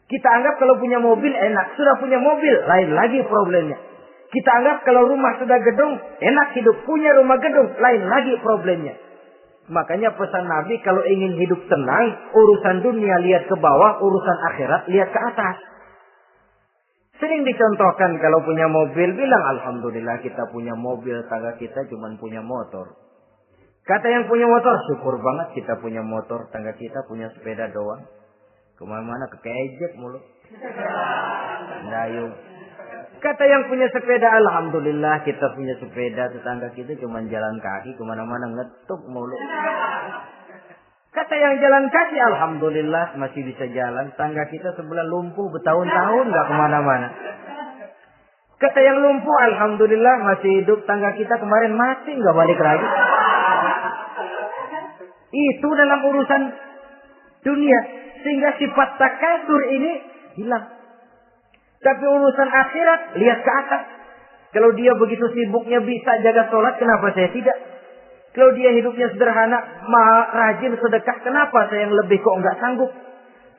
Kita anggap kalau punya mobil enak. Sudah punya mobil, lain lagi problemnya. Kita anggap kalau rumah sudah gedung, enak hidup. Punya rumah gedung, lain lagi problemnya. Makanya pesan Nabi kalau ingin hidup tenang, urusan dunia lihat ke bawah, urusan akhirat lihat ke atas. Sering dicontohkan kalau punya mobil, bilang Alhamdulillah kita punya mobil, tangga kita cuma punya motor. Kata yang punya motor, syukur banget kita punya motor, tangga kita punya sepeda doang. Kemana-mana kekejek mulu. Dayung. Kata yang punya sepeda, Alhamdulillah kita punya sepeda, tetangga kita cuma jalan kaki, kemana-mana ngetuk mulu. Kata yang jalan kaki, Alhamdulillah masih bisa jalan, tangga kita sebelah lumpuh bertahun-tahun gak kemana-mana. Kata yang lumpuh, Alhamdulillah masih hidup, tangga kita kemarin mati gak balik lagi. Itu dalam urusan dunia. Sehingga sifat takasur ini hilang. Tapi urusan akhirat, lihat ke atas. Kalau dia begitu sibuknya bisa jaga sholat, kenapa saya tidak? Kalau dia hidupnya sederhana, rajin sedekah, kenapa saya yang lebih kok enggak sanggup?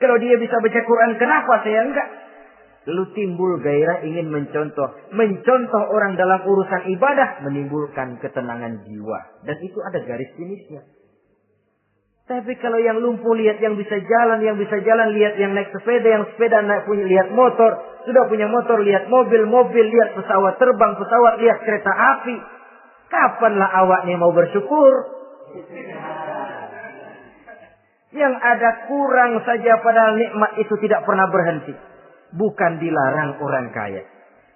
Kalau dia bisa baca Quran, kenapa saya enggak? Lalu timbul gairah ingin mencontoh. Mencontoh orang dalam urusan ibadah menimbulkan ketenangan jiwa. Dan itu ada garis finisnya. Tapi kalau yang lumpuh lihat yang bisa jalan, lihat yang naik sepeda, yang sepeda naik punya lihat motor, sudah punya motor lihat mobil, lihat pesawat terbang, lihat kereta api. Kapanlah awaknya mau bersyukur? Yang ada kurang saja padahal nikmat itu tidak pernah berhenti. Bukan dilarang orang kaya.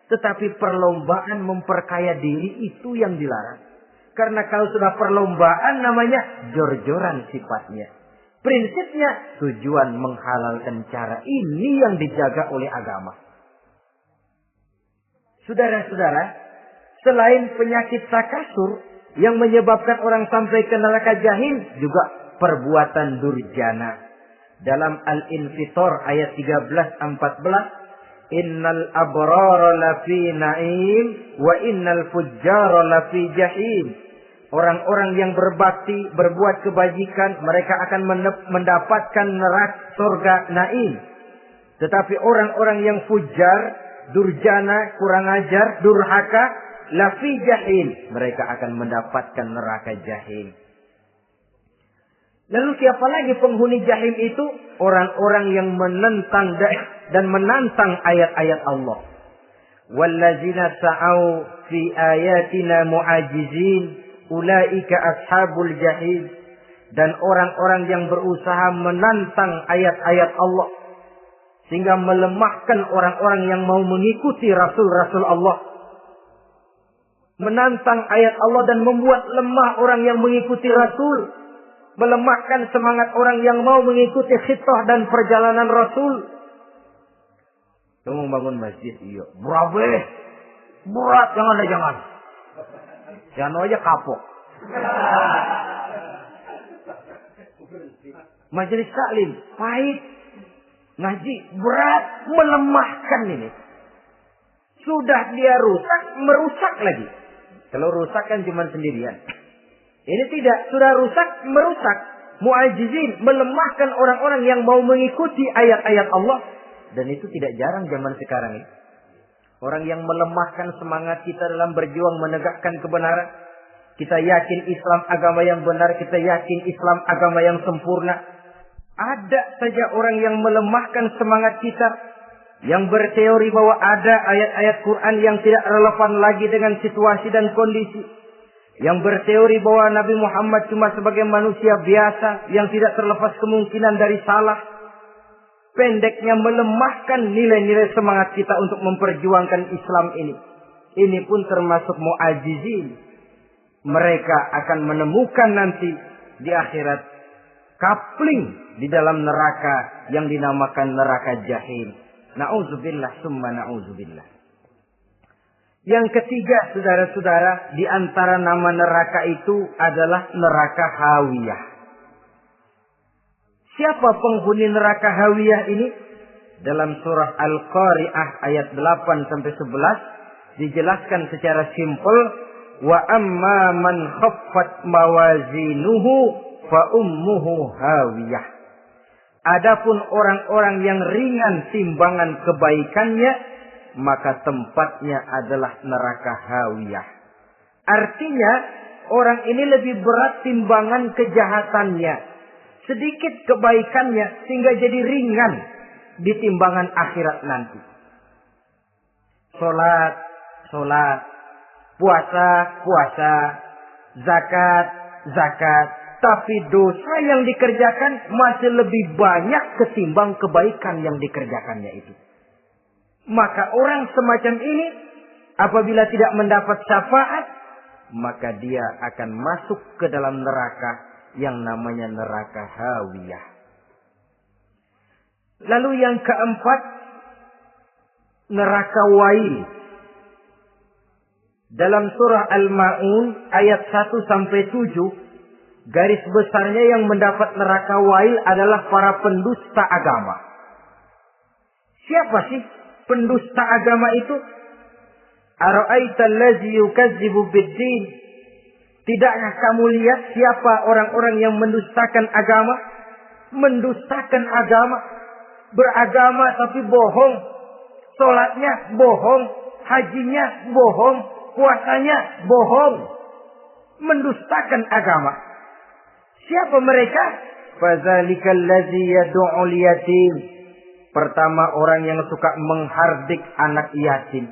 Tetapi perlombaan memperkaya diri itu yang dilarang. Karena kalau sudah perlombaan namanya jor-joran sifatnya. Prinsipnya tujuan menghalalkan cara ini yang dijaga oleh agama. Saudara-saudara, selain penyakit takasur yang menyebabkan orang sampai ke neraka jahim, juga perbuatan durjana. Dalam Al-Infitor ayat 13-14, innal abrara lafi na'im wa innal fujjara lafi jahim. Orang-orang yang berbakti, berbuat kebajikan, mereka akan mendapatkan neraka surga naim. Tetapi orang-orang yang fujar, durjana, kurang ajar, durhaka, lafi jahim, mereka akan mendapatkan neraka jahim. Lalu siapa lagi penghuni jahim itu? Orang-orang yang menentang dan menantang ayat-ayat Allah. Wallazina sa'au fi ayatina mu'ajizin ulaika ashabul jahim. Dan orang-orang yang berusaha menantang ayat-ayat Allah sehingga melemahkan orang-orang yang mau mengikuti rasul-rasul Allah. Menantang ayat Allah dan membuat lemah orang yang mengikuti rasul. Melemahkan semangat orang yang mau mengikuti khitah dan perjalanan Rasul. Kamu bangun masjid, iya. Berat, jangan. Jangan aja kapok. Majelis taklim, pahit. Ngaji, berat, melemahkan ini. Sudah dia rusak, merusak lagi. Kalau rusak kan cuma sendirian. Ini tidak, sudah rusak, merusak. Mu'ajizin, melemahkan orang-orang yang mau mengikuti ayat-ayat Allah. Dan itu tidak jarang zaman sekarang ini. Orang yang melemahkan semangat kita dalam berjuang menegakkan kebenaran. Kita yakin Islam agama yang benar, kita yakin Islam agama yang sempurna. Ada saja orang yang melemahkan semangat kita. Yang berteori bahwa ada ayat-ayat Quran yang tidak relevan lagi dengan situasi dan kondisi. Yang berteori bahwa Nabi Muhammad cuma sebagai manusia biasa yang tidak terlepas kemungkinan dari salah. Pendeknya melemahkan nilai-nilai semangat kita untuk memperjuangkan Islam ini. Ini pun termasuk mu'ajizin. Mereka akan menemukan nanti di akhirat kapling di dalam neraka yang dinamakan neraka jahim. Na'udzubillah summa na'udzubillah. Yang ketiga, saudara-saudara, di antara nama neraka itu adalah neraka hawiyah. Siapa penghuni neraka hawiyah ini? Dalam surah Al-Qari'ah ayat 8-11 dijelaskan secara simpel, wa amma man khaffat mawazinuhu fa ummuhu hawiyah. Adapun orang-orang yang ringan timbangan kebaikannya, maka tempatnya adalah neraka hawiyah. Artinya, orang ini lebih berat timbangan kejahatannya. Sedikit kebaikannya sehingga jadi ringan di timbangan akhirat nanti. Sholat, puasa, zakat. Tapi dosa yang dikerjakan masih lebih banyak ketimbang kebaikan yang dikerjakannya itu. Maka orang semacam ini apabila tidak mendapat syafaat, maka dia akan masuk ke dalam neraka yang namanya neraka hawiyah. Lalu yang keempat, neraka wail. Dalam surah Al-Ma'un ayat 1-7 garis besarnya yang mendapat neraka wail adalah para pendusta agama. Siapa sih pendusta agama itu? Ara'aita allazi yukazzibu bid-din? Tidakkah kamu lihat siapa orang-orang yang mendustakan agama? Mendustakan agama, beragama tapi bohong, salatnya bohong, hajinya bohong, puasanya bohong, mendustakan agama. Siapa mereka? Fadzalikal ladzi yad'ul yatim. Pertama, orang yang suka menghardik anak yatim.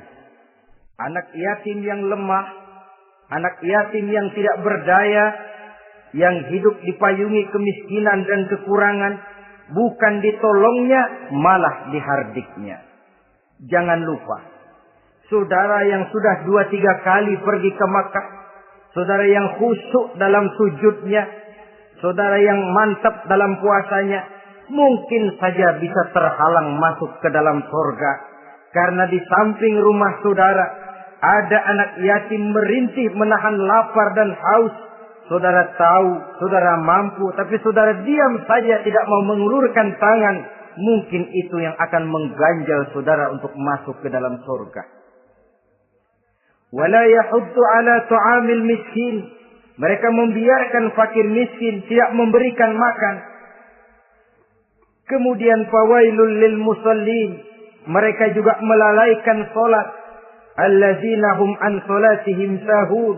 Anak yatim yang lemah, anak yatim yang tidak berdaya, yang hidup dipayungi kemiskinan dan kekurangan, bukan ditolongnya, malah dihardiknya. Jangan lupa, saudara yang sudah 2-3 kali pergi ke Makkah, saudara yang khusyuk dalam sujudnya, saudara yang mantap dalam puasanya, mungkin saja bisa terhalang masuk ke dalam surga. Karena di samping rumah saudara ada anak yatim merintih menahan lapar dan haus. Saudara tahu, saudara mampu, tapi saudara diam saja, tidak mau mengulurkan tangan. Mungkin itu yang akan mengganjal saudara untuk masuk ke dalam surga. Wala yahuddu ala tu'amil miskin. Mereka membiarkan fakir miskin, tidak memberikan makan. Kemudian fawailul lil musallin. Mereka juga melalaikan salat. Allazina hum an salatihim sahun.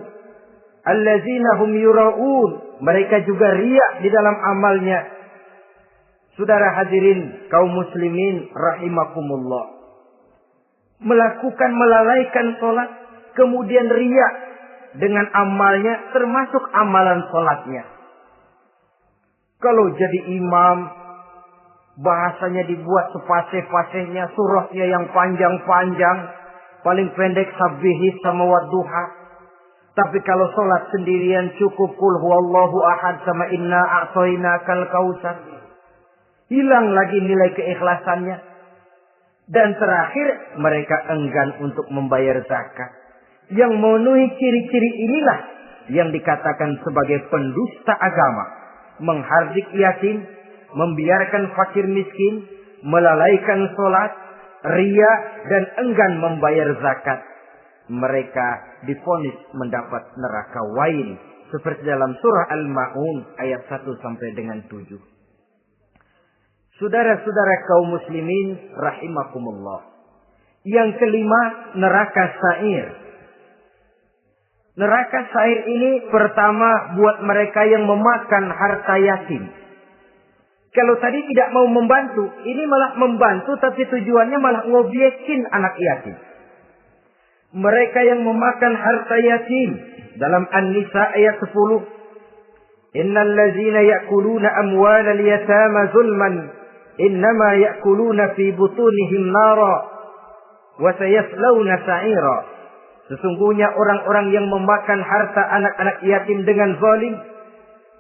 Allazina hum yura'un. Mereka juga riya di dalam amalnya. Saudara hadirin kaum muslimin rahimakumullah. Melakukan melalaikan salat, kemudian riya dengan amalnya, termasuk amalan salatnya. Kalau jadi imam, bahasanya dibuat sepasih-pasihnya, surahnya yang panjang-panjang, paling pendek sabbihis sama wadduha. Tapi kalau sholat sendirian cukup qul huwallahu ahad sama inna a'tainakal kautsar. Hilang lagi nilai keikhlasannya. Dan terakhir, mereka enggan untuk membayar zakat. Yang memenuhi ciri-ciri inilah yang dikatakan sebagai pendusta agama. Menghardik yatim, membiarkan fakir miskin, melalaikan sholat, riya, dan enggan membayar zakat. Mereka divonis mendapat neraka wail. Seperti dalam surah Al-Ma'un ayat 1 sampai dengan 7. Saudara-saudara kaum muslimin rahimakumullah. Yang kelima, neraka sa'ir. Neraka sa'ir ini pertama buat mereka yang memakan harta yatim. Kalau tadi tidak mau membantu, ini malah membantu tapi tujuannya malah ngobyekin anak yatim. Mereka yang memakan harta yatim dalam An-Nisa ayat 10. Innal ladzina ya'kuluna amwalal yatama zulman innama ya'kuluna fi butunihim nara wa sayaslawna sa'ira. Sesungguhnya orang-orang yang memakan harta anak-anak yatim dengan zalim,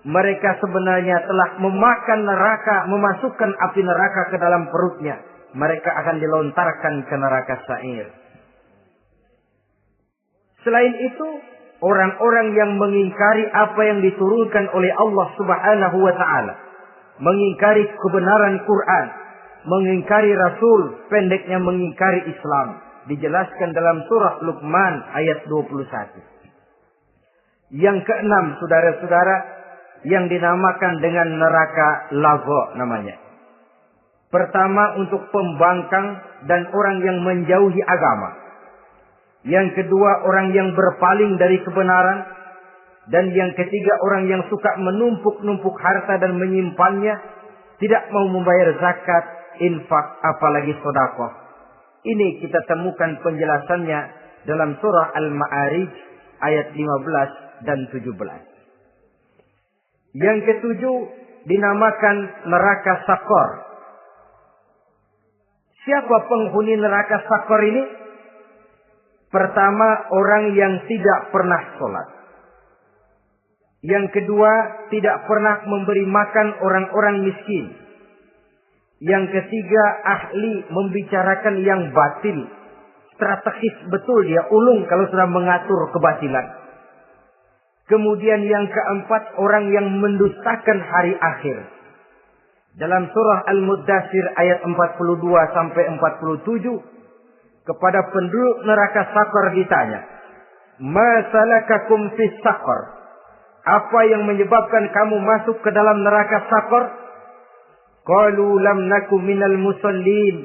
mereka sebenarnya telah memakan neraka, memasukkan api neraka ke dalam perutnya. Mereka akan dilontarkan ke neraka sa'ir. Selain itu, orang-orang yang mengingkari apa yang diturunkan oleh Allah Subhanahu wa Ta'ala, mengingkari kebenaran Quran, mengingkari Rasul, pendeknya mengingkari Islam, dijelaskan dalam surah Luqman ayat 21. Yang keenam, saudara-saudara, yang dinamakan dengan neraka lago namanya. Pertama, untuk pembangkang dan orang yang menjauhi agama. Yang kedua, orang yang berpaling dari kebenaran. Dan yang ketiga, orang yang suka menumpuk-numpuk harta dan menyimpannya, tidak mau membayar zakat, infak, apalagi sedekah. Ini kita temukan penjelasannya dalam surah Al-Ma'arij ayat 15 dan 17. Yang ketujuh dinamakan neraka Sakor. Siapa penghuni neraka Sakor ini? Pertama, orang yang tidak pernah sholat. Yang kedua, tidak pernah memberi makan orang-orang miskin. Yang ketiga, ahli membicarakan yang batil. Strategis betul dia, ulung kalau sudah mengatur kebatilan. Kemudian yang keempat, orang yang mendustakan hari akhir. Dalam surah Al-Muddatsir ayat 42 sampai 47, kepada penduduk neraka Saqar ditanya, "Ma salakakum fis Saqar?" Apa yang menyebabkan kamu masuk ke dalam neraka Saqar? Qalu lam naku minal musallin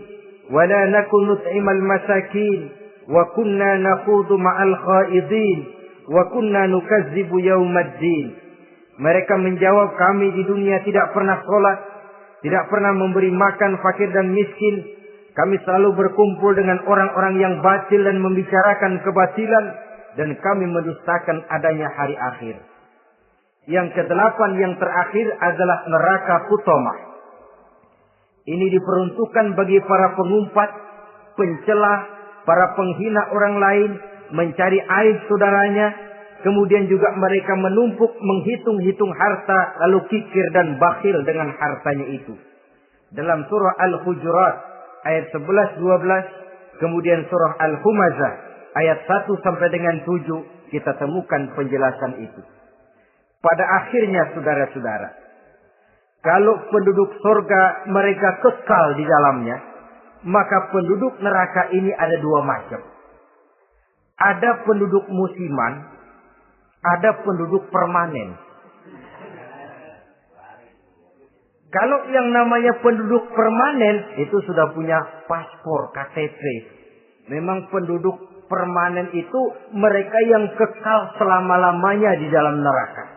wa la naku nut'imal masakin wa kunna nakhudu ma'al khaidin wa kunna nukazzibu yaumaddin. Mereka menjawab, kami di dunia tidak pernah sholat, tidak pernah memberi makan fakir dan miskin. Kami selalu berkumpul dengan orang-orang yang batil dan membicarakan kebatilan, dan kami mendustakan adanya hari akhir. Yang kedelapan, yang terakhir adalah neraka Hutamah. Ini diperuntukkan bagi para pengumpat, pencela, para penghina orang lain, mencari aib saudaranya, kemudian juga mereka menumpuk, menghitung-hitung harta, lalu kikir dan bakhil dengan hartanya itu. Dalam surah Al-Hujurat ayat 11-12, kemudian surah Al-Humazah ayat 1 sampai dengan 7, kita temukan penjelasan itu. Pada akhirnya saudara-saudara, kalau penduduk surga mereka kekal di dalamnya, maka penduduk neraka ini ada dua macam. Ada penduduk musiman, ada penduduk permanen. Kalau yang namanya penduduk permanen itu sudah punya paspor KTP. Memang penduduk permanen itu mereka yang kekal selama-lamanya di dalam neraka.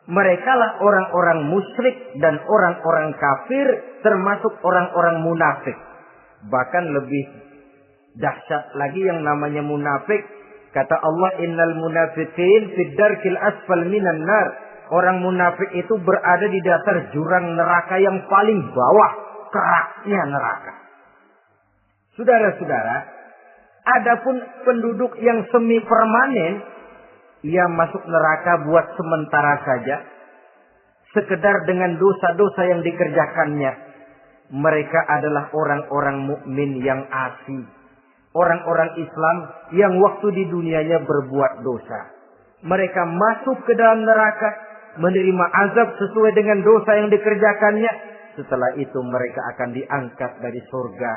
Mereka lah orang-orang musyrik dan orang-orang kafir, termasuk orang-orang munafik. Bahkan lebih dahsyat lagi yang namanya munafik. Kata Allah, innal munafiqin fid darkil asfal minan nar. Orang munafik itu berada di dasar jurang neraka yang paling bawah, keraknya neraka. Saudara-saudara, adapun penduduk yang semi permanen, ia masuk neraka buat sementara saja, sekedar dengan dosa-dosa yang dikerjakannya. Mereka adalah orang-orang mukmin yang asli, orang-orang Islam yang waktu di dunianya berbuat dosa. Mereka masuk ke dalam neraka, menerima azab sesuai dengan dosa yang dikerjakannya. Setelah itu mereka akan diangkat dari surga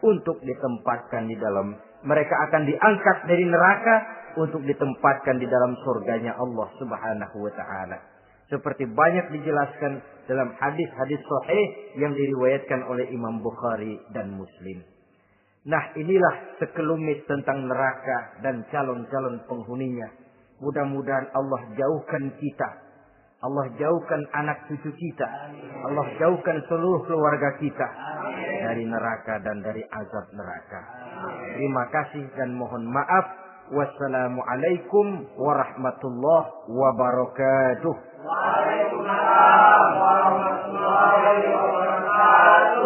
untuk ditempatkan di dalam. Mereka akan diangkat dari neraka untuk ditempatkan di dalam surganya Allah Subhanahu wa ta'ala. Seperti banyak dijelaskan dalam hadis-hadis sahih yang diriwayatkan oleh Imam Bukhari dan Muslim. Nah, inilah sekelumit tentang neraka dan calon-calon penghuninya. Mudah-mudahan Allah jauhkan kita. Allah jauhkan anak cucu kita. Allah jauhkan seluruh keluarga kita dari neraka dan dari azab neraka. Terima kasih dan mohon maaf. Wassalamualaikum warahmatullahi wabarakatuh. Waalaikumsalam warahmatullahi wabarakatuh.